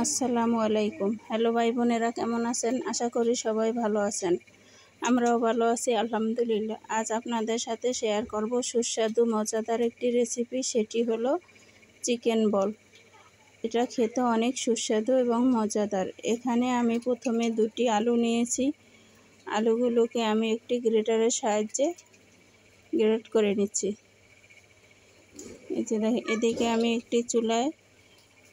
আসসালামু আলাইকুম। হ্যালো ভাই বোনেরা, কেমন আছেন? আশা করি সবাই ভালো আছেন। আমরাও ভালো আছি আলহামদুলিল্লাহ। আজ আপনাদের সাথে শেয়ার করব সুস্বাদু মজাদার একটি রেসিপি, সেটি হলো চিকেন বল। এটা খেতে অনেক সুস্বাদু এবং মজাদার। এখানে আমি প্রথমে 2টি আলু নিয়েছি। আলুগুলোকে আমি একটি গ্রেটারের সাহায্যে গ্রেট করে নিচ্ছি। এদিকে আমি একটি চুলায়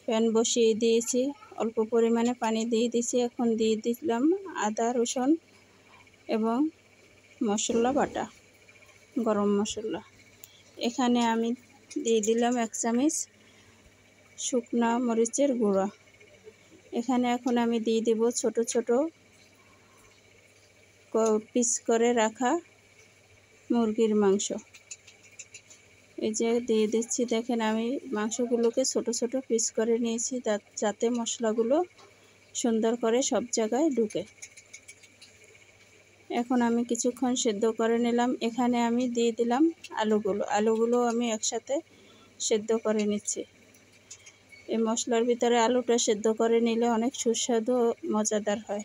প্যান বসিয়ে দিয়েছি, অল্প পরিমাণে পানি দিয়ে দিয়েছি। এখন দিয়ে দিলাম আদা রসুন এবং মশলা বাটা, গরম মশলা। এখানে আমি দিয়ে দিলাম 1 চামচ শুকনা মরিচের গুঁড়া। এখানে এখন আমি দিয়ে দেব ছোট ছোট পিস করে রাখা মুরগির মাংস। এই যে দিয়ে দিচ্ছি, দেখেন আমি মাংসগুলোকে ছোট ছোট পিস করে নিয়েছি যাতে মশলাগুলো সুন্দর করে সব জায়গায় ঢুকে। এখন আমি কিছুক্ষণ সেদ্ধ করে নিলাম। এখানে আমি দিয়ে দিলাম আলুগুলো আমি একসাথে সেদ্ধ করে নিচ্ছি। এই মশলার ভিতরে আলুটা সেদ্ধ করে নিলে অনেক সুস্বাদু ও মজাদার হয়।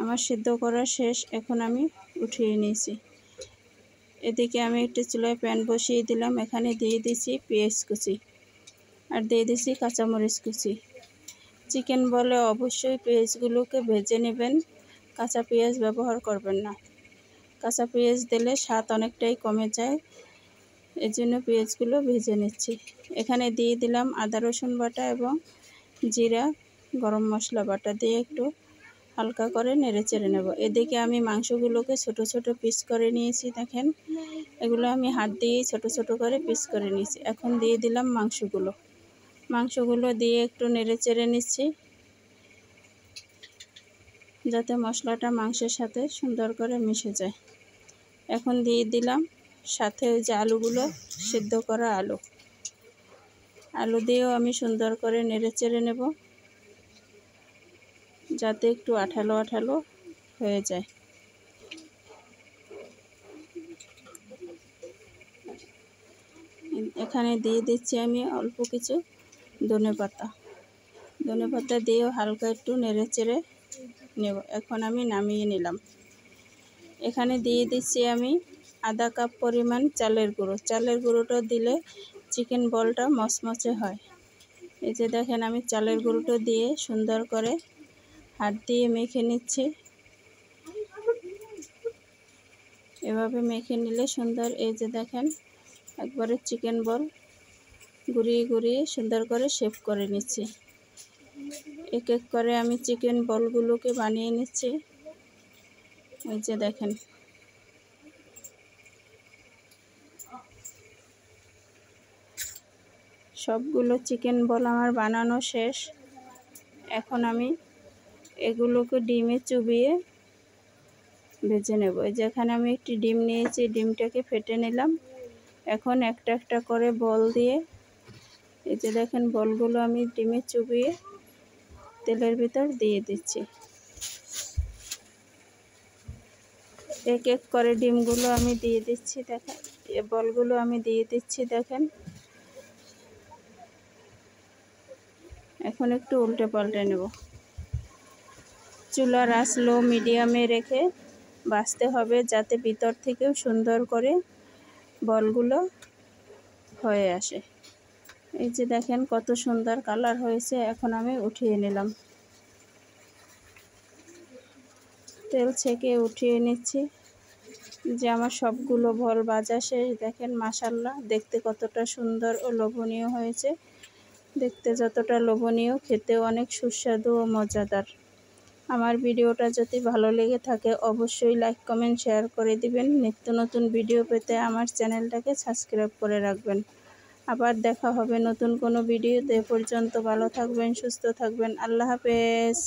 আমার সেদ্ধ করা শেষ, এখন আমি উঠিয়ে নিয়েছি। এদিকে আমি একটি চুলায় প্যান বসিয়ে দিলাম। এখানে দিয়ে দিচ্ছি পেঁয়াজ কুচি আর দিয়ে দিচ্ছি কাঁচামরিচ কুচি। চিকেন বলে অবশ্যই পেঁয়াজগুলোকে ভেজে নেবেন, কাঁচা পেঁয়াজ ব্যবহার করবেন না। কাঁচা পেঁয়াজ দিলে স্বাদ অনেকটাই কমে যায়, এজন্য পেঁয়াজগুলো ভেজে নিচ্ছি। এখানে দিয়ে দিলাম আদা রসুন বাটা এবং জিরা গরম মশলা বাটা দিয়ে একটু হালকা করে নেড়ে চেড়ে নেব। এদিকে আমি মাংসগুলোকে ছোট ছোট পিস করে নিয়েছি। দেখেন, এগুলো আমি হাত দিয়ে ছোট ছোট করে পিস করে নিয়েছি। এখন দিয়ে দিলাম মাংসগুলো দিয়ে একটু নেড়ে চেড়ে নিচ্ছি যাতে মশলাটা মাংসের সাথে সুন্দর করে মিশে যায়। এখন দিয়ে দিলাম সাথে ওই যে আলুগুলো, সিদ্ধ করা আলু দিয়েও আমি সুন্দর করে নেড়ে চেড়ে নেব যাতে একটু আঠালো আঠালো হয়ে যায়। এখানে দিয়ে দিচ্ছি আমি অল্প কিছু ধনেপাতা দিয়েও হালকা একটু নেড়ে চেড়ে নেব। এখন আমি নামিয়ে নিলাম। এখানে দিয়ে দিচ্ছি আমি আধা কাপ পরিমাণ চালের গুঁড়োটা দিলে চিকেন বলটা মচমচে হয়। এই যে দেখেন, আমি চালের গুঁড়োটা দিয়ে সুন্দর করে হাত দিয়ে মেখে নিচ্ছি। এভাবে মেখে নিলে সুন্দর, এই যে দেখেন একবারে চিকেন বল ঘুরিয়ে ঘুরিয়ে সুন্দর করে শেপ করে নিচ্ছি। এক এক করে আমি চিকেন বলগুলোকে বানিয়ে নিচ্ছি। এই যে দেখেন, সবগুলো চিকেন বল আমার বানানো শেষ। এখন আমি এগুলোকে ডিমে চুবিয়ে ভেজে নেব। এই যে এখানে আমি একটি ডিম নিয়েছি, ডিমটাকে ফেটে নিলাম। এখন একটা একটা করে বল দিয়ে, এই যে দেখেন বলগুলো আমি ডিমে চুবিয়ে তেলের ভিতর দিয়ে দিচ্ছি। এক এক করে ডিমগুলো আমি দিয়ে দিচ্ছি। দেখেন, এই বলগুলো আমি দিয়ে দিচ্ছি। দেখেন, এখন একটু উল্টে পাল্টে নেব। চুলার আঁচ লো মিডিয়ামে রেখে ভাজতে হবে যাতে ভিতর থেকেও সুন্দর করে বলগুলো হয়ে আসে। এই যে দেখেন কত সুন্দর কালার হয়েছে। এখন আমি উঠিয়ে নিলাম, তেল ছেঁকে উঠিয়ে নিচ্ছি। যে আমার সবগুলো বল ভাজা শেষ। দেখেন মাশাআল্লাহ, দেখতে কতটা সুন্দর ও লোভনীয় হয়েছে। দেখতে যতটা লোভনীয়, খেতেও অনেক সুস্বাদু ও মজাদার। আমার ভিডিওটা যদি ভালো লেগে থাকে অবশ্যই লাইক কমেন্ট শেয়ার করে দিবেন। নিত্য নতুন ভিডিও পেতে আমার চ্যানেলটাকে সাবস্ক্রাইব করে রাখবেন। আবার দেখা হবে নতুন কোনো ভিডিওতে। এ পর্যন্ত ভালো থাকবেন, সুস্থ থাকবেন। আল্লাহ হাফেজ।